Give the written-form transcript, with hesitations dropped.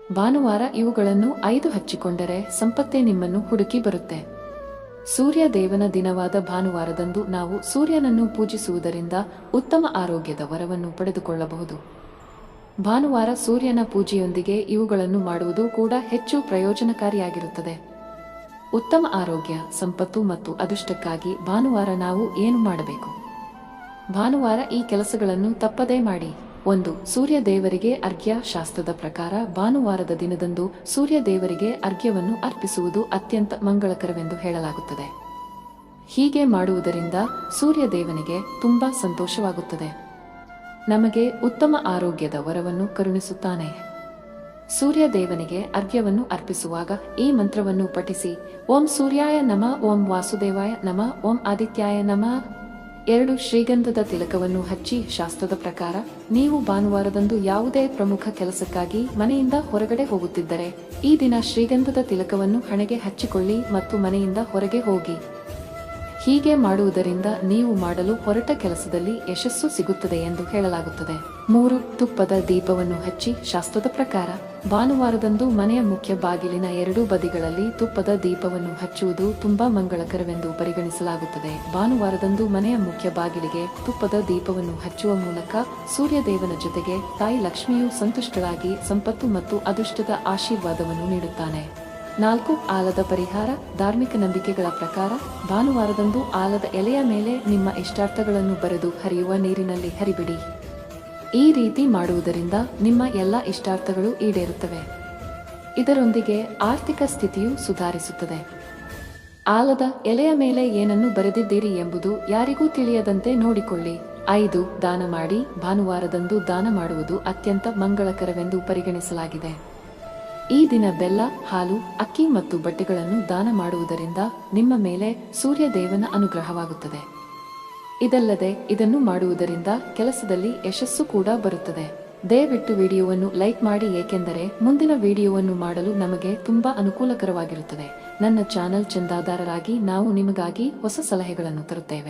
ಭಾನುವಾರ ಇವುಗಳನ್ನು 5 ಹಚ್ಚಿಕೊಂಡರೆ ಸಂಪತ್ತೇ ನಿಮ್ಮನ್ನು ಹುಡುಕಿ ಬರುತ್ತೆ. ಸೂರ್ಯ ದೇವನ ದಿನವಾದ ಭಾನುವಾರದಂದು ನಾವು ಸೂರ್ಯನನ್ನು ಪೂಜಿಸುವುದರಿಂದ ಉತ್ತಮ ಆರೋಗ್ಯದ ವರವನ್ನು ಪಡೆದುಕೊಳ್ಳಬಹುದು. ಭಾನುವಾರ ಸೂರ್ಯನ ಪೂಜೆಯೊಂದಿಗೆ ಇವುಗಳನ್ನು ಮಾಡುವುದು ಕೂಡ ಹೆಚ್ಚು ಪ್ರಯೋಜನಕಾರಿಯಾಗಿರುತ್ತದೆ. ಉತ್ತಮ ಆರೋಗ್ಯ, ಸಂಪತ್ತು ಮತ್ತು ಅದೃಷ್ಟಕ್ಕಾಗಿ ಭಾನುವಾರ ನಾವು ಏನು ಮಾಡಬೇಕು? ಭಾನುವಾರ ಈ ಕೆಲಸಗಳನ್ನು ತಪ್ಪದೇ ಮಾಡಿ. 1. ಸೂರ್ಯ ದೇವರಿಗೆ ಅರ್ಘ್ಯ. ಶಾಸ್ತ್ರದ ಪ್ರಕಾರ ಭಾನುವಾರದ ದಿನದಂದು ಸೂರ್ಯ ದೇವರಿಗೆ ಅರ್ಘ್ಯವನ್ನು ಅರ್ಪಿಸುವುದು ಅತ್ಯಂತ ಮಂಗಳಕರವೆಂದು ಹೇಳಲಾಗುತ್ತದೆ. ಹೀಗೆ ಮಾಡುವುದರಿಂದ ಸೂರ್ಯ ದೇವನಿಗೆ ತುಂಬಾ ಸಂತೋಷವಾಗುತ್ತದೆ. ನಮಗೆ ಉತ್ತಮ ಆರೋಗ್ಯದ ವರವನ್ನು ಕರುಣಿಸುತ್ತಾನೆ. ಸೂರ್ಯ ದೇವನಿಗೆ ಅರ್ಘ್ಯವನ್ನು ಅರ್ಪಿಸುವಾಗ ಈ ಮಂತ್ರವನ್ನು ಪಠಿಸಿ: ಓಂ ಸೂರ್ಯಾಯ ನಮಃ, ಓಂ ವಾಸುದೇವಾಯ ನಮಃ, ಓಂ ಆದಿತ್ಯಾಯ ನಮಃ. 2. ಶ್ರೀಗಂಧದ ತಿಲಕವನ್ನು ಹಚ್ಚಿ. ಶಾಸ್ತ್ರದ ಪ್ರಕಾರ ನೀವು ಭಾನುವಾರದಂದು ಯಾವುದೇ ಪ್ರಮುಖ ಕೆಲಸಕ್ಕಾಗಿ ಮನೆಯಿಂದ ಹೊರಗಡೆ ಹೋಗುತ್ತಿದ್ದರೆ ಈ ದಿನ ಶ್ರೀಗಂಧದ ತಿಲಕವನ್ನು ಹಣೆಗೆ ಹಚ್ಚಿಕೊಳ್ಳಿ ಮತ್ತು ಮನೆಯಿಂದ ಹೊರಗೆ ಹೋಗಿ. ಹೀಗೆ ಮಾಡುವುದರಿಂದ ನೀವು ಮಾಡಲು ಹೊರಟ ಕೆಲಸದಲ್ಲಿ ಯಶಸ್ಸು ಸಿಗುತ್ತದೆ ಎಂದು ಹೇಳಲಾಗುತ್ತದೆ. 3. ತುಪ್ಪದ ದೀಪವನ್ನು ಹಚ್ಚಿ. ಶಾಸ್ತ್ರದ ಪ್ರಕಾರ ಭಾನುವಾರದಂದು ಮನೆಯ ಮುಖ್ಯ ಬಾಗಿಲಿನ 2 ಬದಿಗಳಲ್ಲಿ ತುಪ್ಪದ ದೀಪವನ್ನು ಹಚ್ಚುವುದು ತುಂಬಾ ಮಂಗಳಕರವೆಂದು ಪರಿಗಣಿಸಲಾಗುತ್ತದೆ. ಭಾನುವಾರದಂದು ಮನೆಯ ಮುಖ್ಯ ಬಾಗಿಲಿಗೆ ತುಪ್ಪದ ದೀಪವನ್ನು ಹಚ್ಚುವ ಮೂಲಕ ಸೂರ್ಯದೇವನ ಜೊತೆಗೆ ತಾಯಿ ಲಕ್ಷ್ಮಿಯು ಸಂತುಷ್ಟಳಾಗಿ ಸಂಪತ್ತು ಮತ್ತು ಅದೃಷ್ಟದ ಆಶೀರ್ವಾದವನ್ನು ನೀಡುತ್ತಾನೆ. 4. ಆಲದ ಪರಿಹಾರ. ಧಾರ್ಮಿಕ ನಂಬಿಕೆಗಳ ಪ್ರಕಾರ ಭಾನುವಾರದಂದು ಆಲದ ಎಲೆಯ ಮೇಲೆ ನಿಮ್ಮ ಇಷ್ಟಾರ್ಥಗಳನ್ನು ಬರೆದು ಹರಿಯುವ ನೀರಿನಲ್ಲಿ ಹರಿಬಿಡಿ. ಈ ರೀತಿ ಮಾಡುವುದರಿಂದ ನಿಮ್ಮ ಎಲ್ಲ ಇಷ್ಟಾರ್ಥಗಳು ಈಡೇರುತ್ತವೆ. ಇದರೊಂದಿಗೆ ಆರ್ಥಿಕ ಸ್ಥಿತಿಯು ಸುಧಾರಿಸುತ್ತದೆ. ಆಲದ ಎಲೆಯ ಮೇಲೆ ಏನನ್ನು ಬರೆದಿದ್ದೀರಿ ಎಂಬುದು ಯಾರಿಗೂ ತಿಳಿಯದಂತೆ ನೋಡಿಕೊಳ್ಳಿ. 5. ದಾನ ಮಾಡಿ. ಭಾನುವಾರದಂದು ದಾನ ಮಾಡುವುದು ಅತ್ಯಂತ ಮಂಗಳಕರವೆಂದು ಪರಿಗಣಿಸಲಾಗಿದೆ. ಈ ದಿನ ಬೆಲ್ಲ, ಹಾಲು, ಅಕ್ಕಿ ಮತ್ತು ಬಟ್ಟೆಗಳನ್ನು ದಾನ ಮಾಡುವುದರಿಂದ ನಿಮ್ಮ ಮೇಲೆ ಸೂರ್ಯ ದೇವನ ಅನುಗ್ರಹವಾಗುತ್ತದೆ. ಇದಲ್ಲದೆ ಇದನ್ನು ಮಾಡುವುದರಿಂದ ಕೆಲಸದಲ್ಲಿ ಯಶಸ್ಸು ಕೂಡ ಬರುತ್ತದೆ. ದಯವಿಟ್ಟು ವಿಡಿಯೋವನ್ನು ಲೈಕ್ ಮಾಡಿ, ಏಕೆಂದರೆ ಮುಂದಿನ ವಿಡಿಯೋವನ್ನು ಮಾಡಲು ನಮಗೆ ತುಂಬಾ ಅನುಕೂಲಕರವಾಗಿರುತ್ತದೆ. ನನ್ನ ಚಾನೆಲ್ ಚಂದಾದಾರರಾಗಿ ನಾವು ನಿಮಗಾಗಿ ಹೊಸ ಸಲಹೆಗಳನ್ನು ತರುತ್ತೇವೆ.